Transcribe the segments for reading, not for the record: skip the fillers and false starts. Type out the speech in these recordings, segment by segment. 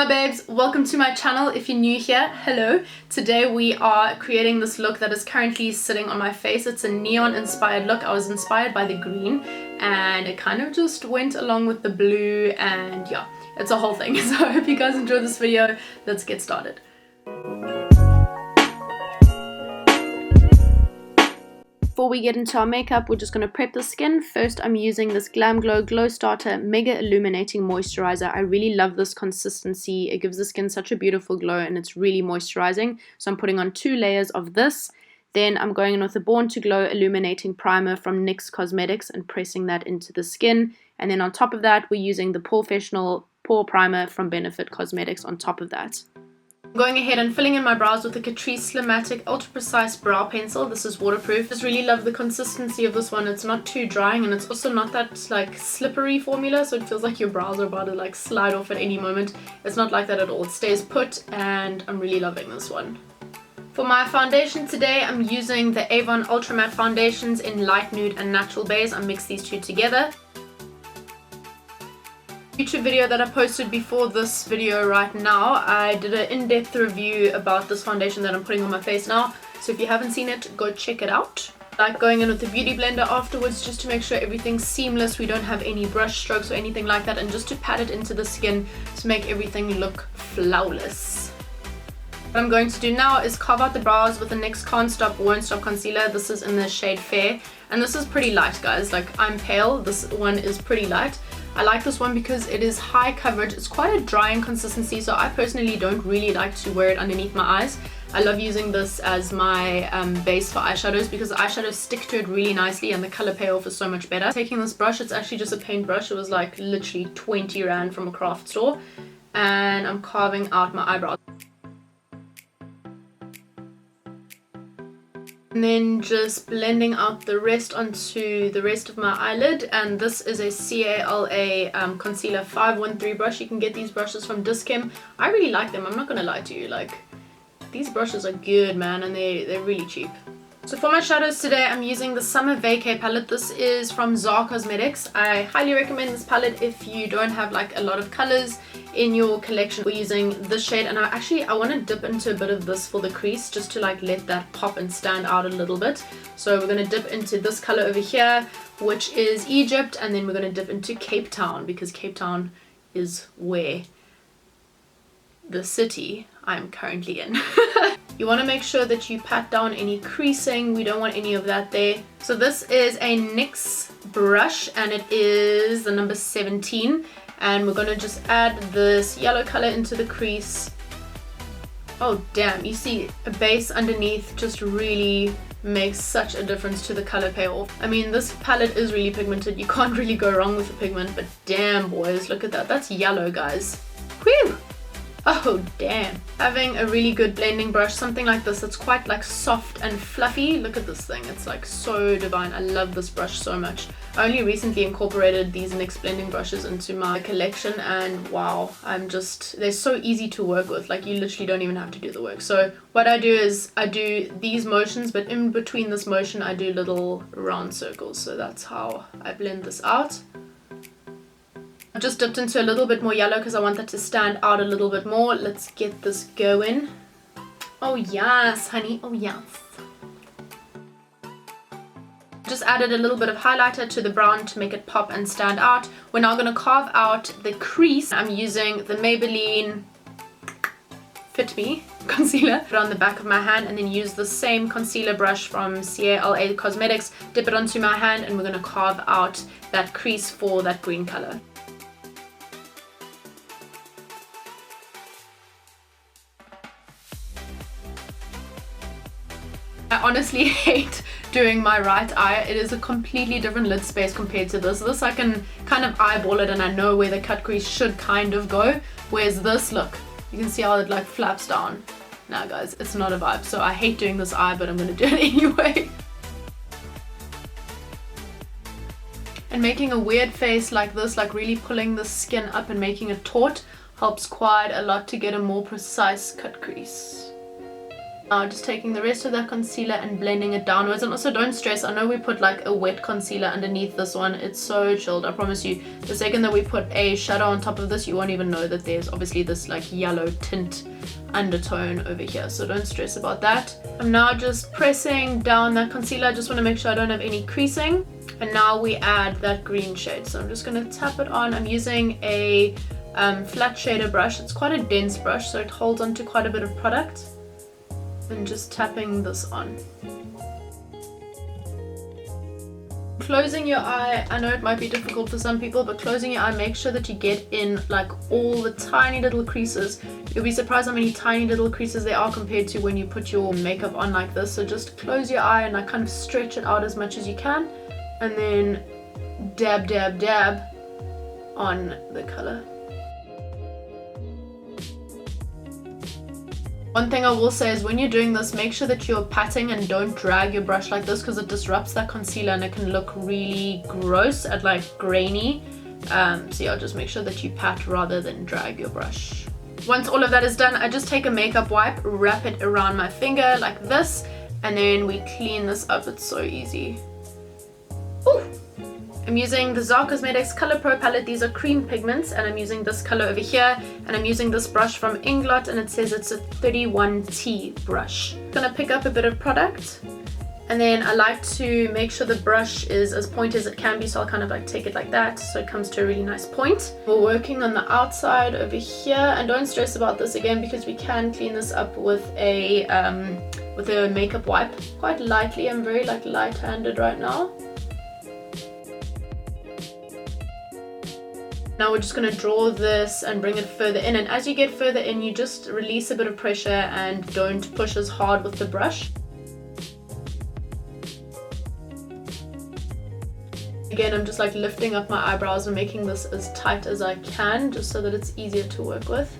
my babes, welcome to my channel. If you're new here, hello. Today we are creating this look that is currently sitting on my face. It's a neon inspired look. I was inspired by the green and it kind of just went along with the blue, and yeah, it's a whole thing. So I hope you guys enjoy this video. Let's get started. Before we get into our makeup, we're just going to prep the skin. First, I'm using this Glamglow Glowstater Mega Illuminating Moisturizer. I really love this consistency. It gives the skin such a beautiful glow and it's really moisturizing. So I'm putting on 2 layers of this. Then I'm going in with the Born to Glow Illuminating Primer from NYX Cosmetics and pressing that into the skin. And then on top of that, we're using the Porefessional Pore Primer from Benefit Cosmetics on top of that. I'm going ahead and filling in my brows with the Catrice Slimatic Ultra Precise Brow Pencil. This is waterproof. I just really love the consistency of this one. It's not too drying and it's also not that like slippery formula, so it feels like your brows are about to like slide off at any moment. It's not like that at all. It stays put and I'm really loving this one. For my foundation today, I'm using the Avon Ultra Matte Foundations in Light Nude and Natural Beige. I mixed these two together. YouTube video that I posted before this video right now, I did an in-depth review about this foundation that I'm putting on my face now, so if you haven't seen it, go check it out. I like going in with the beauty blender afterwards just to make sure everything's seamless, we don't have any brush strokes or anything like that, and just to pat it into the skin to make everything look flawless. What I'm going to do now is carve out the brows with the NYX Can't Stop Won't Stop concealer. This is in the shade Fair and this is pretty light, guys. Like, I'm pale, this one is pretty light. I like this one because it is high coverage. It's quite a drying consistency, so I personally don't really like to wear it underneath my eyes. I love using this as my base for eyeshadows because the eyeshadows stick to it really nicely and the color payoff is so much better. Taking this brush, it's actually just a paint brush. It was like literally 20 rand from a craft store, and I'm carving out my eyebrows. And then just blending out the rest onto the rest of my eyelid, and this is a CALA concealer 513 brush. You can get these brushes from Dischem. I really like them, I'm not gonna lie to you, like these brushes are good, man, and they're really cheap. So for my shadows today, I'm using the Summer Vacay palette. This is from Cosmetics. I highly recommend this palette if you don't have like a lot of colors in your collection. We're using this shade, and I want to dip into a bit of this for the crease just to like let that pop and stand out a little bit. So we're going to dip into this color over here, which is Egypt, and then we're going to dip into Cape Town because Cape Town is where the city I'm currently in. You want to make sure that you pat down any creasing. We don't want any of that there. So this is a NYX brush and it is the number 17, and we're going to just add this yellow color into the crease. Oh damn, you see a base underneath just really makes such a difference to the color payoff. I mean, this palette is really pigmented. You can't really go wrong with the pigment, but damn boys, look at that. That's yellow, guys. Whew! Oh damn. Having a really good blending brush, something like this, it's quite like soft and fluffy. Look at this thing, it's like so divine. I love this brush so much. I only recently incorporated these NYX blending brushes into my collection, and wow, they're so easy to work with. Like, you literally don't even have to do the work. So what I do is I do these motions, but in between this motion I do little round circles. So that's how I blend this out. I've just dipped into a little bit more yellow because I want that to stand out a little bit more. Let's get this going. Oh yes, honey, oh yes. Just added a little bit of highlighter to the brown to make it pop and stand out. We're now going to carve out the crease. I'm using the Maybelline FitMe concealer, put it on the back of my hand, and then use the same concealer brush from CALA Cosmetics, dip it onto my hand, and we're going to carve out that crease for that green color. I honestly hate doing my right eye. It is a completely different lid space compared to this. This I can kind of eyeball it and I know where the cut crease should kind of go. Whereas this, look, you can see how it like flaps down. Now guys, it's not a vibe. So I hate doing this eye, but I'm going to do it anyway. And making a weird face like this, like really pulling the skin up and making it taut, helps quite a lot to get a more precise cut crease. Now just taking the rest of that concealer and blending it downwards. And also don't stress, I know we put like a wet concealer underneath this one. It's so chilled, I promise you. The second that we put a shadow on top of this, you won't even know that there's obviously this like yellow tint undertone over here. So don't stress about that. I'm now just pressing down that concealer. I just want to make sure I don't have any creasing. And now we add that green shade. So I'm just going to tap it on. I'm using a flat shader brush. It's quite a dense brush, so it holds onto quite a bit of product. And just tapping this on. Closing your eye, I know it might be difficult for some people, but closing your eye, make sure that you get in like all the tiny little creases. You'll be surprised how many tiny little creases there are compared to when you put your makeup on like this. So just close your eye and like kind of stretch it out as much as you can, and then dab, dab, dab on the color. One thing I will say is when you're doing this, make sure that you're patting and don't drag your brush like this, because it disrupts that concealer and it can look really gross and like grainy. So yeah, just make sure that you pat rather than drag your brush. Once all of that is done, I just take a makeup wipe, wrap it around my finger like this, and then we clean this up. It's so easy. Ooh. I'm using the ZAR Cosmetics Color Pro palette. These are cream pigments, and I'm using this color over here, and I'm using this brush from Inglot, and it says it's a 31T brush. I'm gonna pick up a bit of product, and then I like to make sure the brush is as pointy as it can be, so I'll kind of like take it like that so it comes to a really nice point. We're working on the outside over here, and don't stress about this again because we can clean this up with a makeup wipe quite lightly. I'm very like light-handed right now. Now we're just going to draw this and bring it further in, and as you get further in, you just release a bit of pressure and don't push as hard with the brush. Again, I'm just like lifting up my eyebrows and making this as tight as I can, just so that it's easier to work with.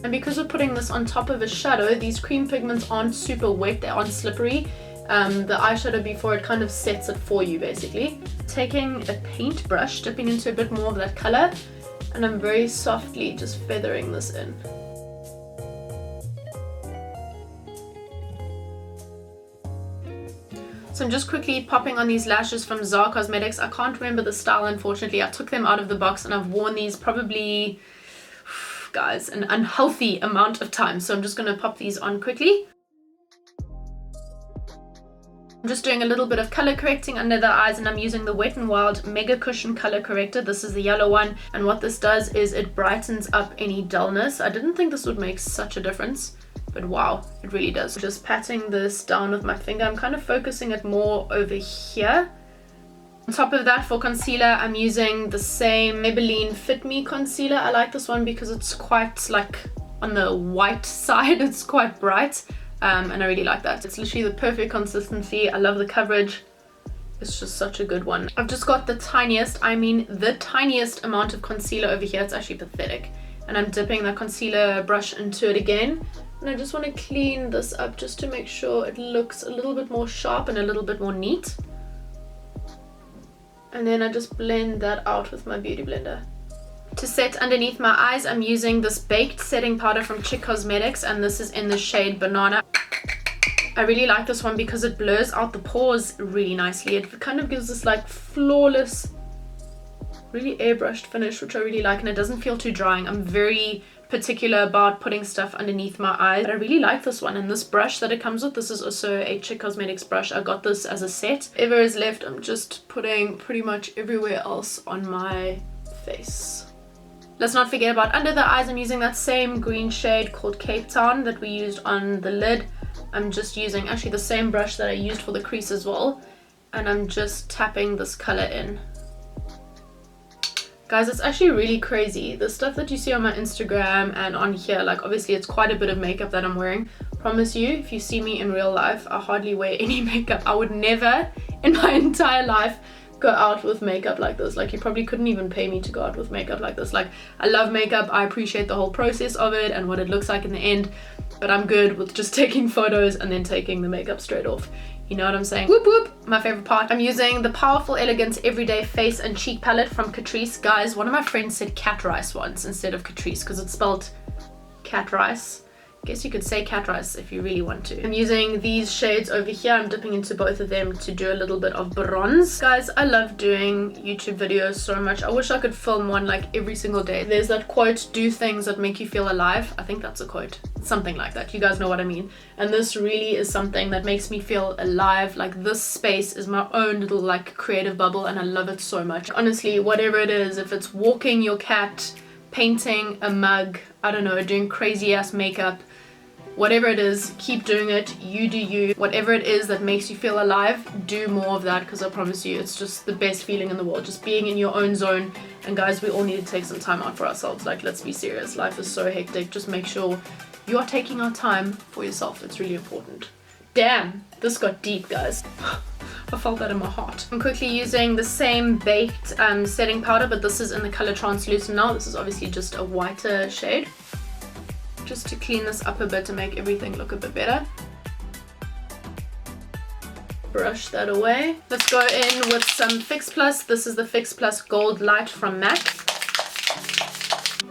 And because we're putting this on top of a shadow, these cream pigments aren't super wet, they aren't slippery. The eyeshadow before it kind of sets it for you basically. Taking a paintbrush, dipping into a bit more of that color, and I'm very softly just feathering this in. So I'm just quickly popping on these lashes from ZAR Cosmetics. I can't remember the style, unfortunately. I took them out of the box and I've worn these probably, guys, an unhealthy amount of time. So I'm just going to pop these on quickly. I'm just doing a little bit of color correcting under the eyes, and I'm using the WetnWild Mega Cushion Color Corrector. This is the yellow one, and what this does is it brightens up any dullness. I didn't think this would make such a difference, but wow, it really does. Just patting this down with my finger. I'm kind of focusing it more over here. On top of that, for concealer, I'm using the same Maybelline FitMe concealer. I like this one because it's quite like on the white side, it's quite bright. And I really like that. It's literally the perfect consistency. I love the coverage. It's just such a good one. I've just got the tiniest, I mean the tiniest amount of concealer over here. It's actually pathetic. And I'm dipping that concealer brush into it again. And I just want to clean this up just to make sure it looks a little bit more sharp and a little bit more neat. And then I just blend that out with my beauty blender. To set underneath my eyes, I'm using this baked setting powder from Cosmetics, and this is in the shade Banana. I really like this one because it blurs out the pores really nicely. It kind of gives this like flawless, really airbrushed finish, which I really like, and it doesn't feel too drying. I'm very particular about putting stuff underneath my eyes, but I really like this one. And this brush that it comes with, this is also a Cosmetics brush. I got this as a set. Whatever is left, I'm just putting pretty much everywhere else on my face. Let's not forget about under the eyes. I'm using that same green shade called Cape Town that we used on the lid. I'm just using actually the same brush that I used for the crease as well, and I'm just tapping this color in. Guys, it's actually really crazy. The stuff that you see on my Instagram and on here, like obviously it's quite a bit of makeup that I'm wearing. Promise you, if you see me in real life, I hardly wear any makeup. I would never in my entire life go out with makeup like this. Like, you probably couldn't even pay me to go out with makeup like this. Like, I love makeup. I appreciate the whole process of it and what it looks like in the end, but I'm good with just taking photos and then taking the makeup straight off. You know what I'm saying? Whoop whoop! My favorite part. I'm using the Powerful Elegance Everyday Face and Cheek Palette from Catrice. Guys, one of my friends said Catrice once instead of Catrice because it's spelled Catrice. Guess you could say Catrice if you really want to. I'm using these shades over here. I'm dipping into both of them to do a little bit of bronze. Guys, I love doing YouTube videos so much. I wish I could film one like every single day. There's that quote, do things that make you feel alive. I think that's a quote. Something like that. You guys know what I mean. And this really is something that makes me feel alive. Like this space is my own little like creative bubble and I love it so much. Honestly, whatever it is, if it's walking your cat, painting a mug, I don't know, doing crazy ass makeup, whatever it is, keep doing it. You do you. Whatever it is that makes you feel alive, do more of that because I promise you it's just the best feeling in the world, just being in your own zone. And guys, we all need to take some time out for ourselves. Like, let's be serious, life is so hectic. Just make sure you are taking our time for yourself. It's really important. Damn, this got deep, guys. I felt that in my heart. I'm quickly using the same baked setting powder, but this is in the color translucent now. This is obviously just a whiter shade, just to clean this up a bit to make everything look a bit better. Brush that away. Let's go in with some Fix Plus. This is the Fix Plus Goldlite from MAC.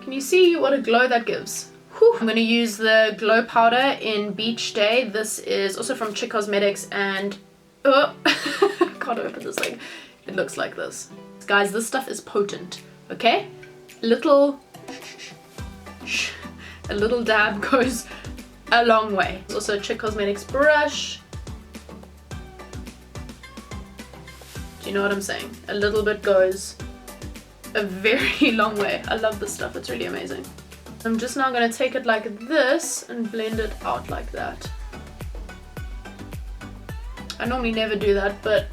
Can you see what a glow that gives? Whew. I'm going to use the Glowpowder in Beach Day. This is also from Cosmetics and can't open this thing. It looks like this. Guys, this stuff is potent, okay? A little dab goes a long way. There's also a Cosmetics brush. Do you know what I'm saying? A little bit goes a very long way. I love this stuff. It's really amazing. I'm just now going to take it like this and blend it out like that. I normally never do that, but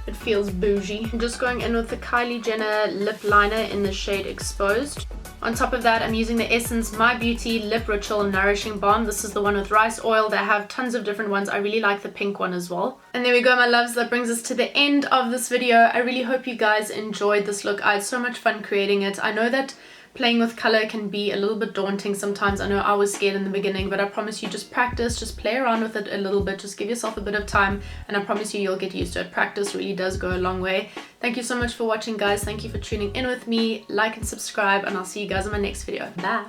it feels bougie. I'm just going in with the Kylie Jenner lip liner in the shade Exposed. On top of that, I'm using the Essence My Beauty Lip Ritual Nourishing Balm. This is the one with rice oil. They have tons of different ones. I really like the pink one as well. And there we go, my loves. That brings us to the end of this video. I really hope you guys enjoyed this look. I had so much fun creating it. I know that playing with color can be a little bit daunting sometimes. I know I was scared in the beginning, but I promise you, just practice, just play around with it a little bit, just give yourself a bit of time, and I promise you, you'll get used to it. Practice really does go a long way. Thank you so much for watching, guys. Thank you for tuning in with me. Like and subscribe, and I'll see you guys in my next video. Bye.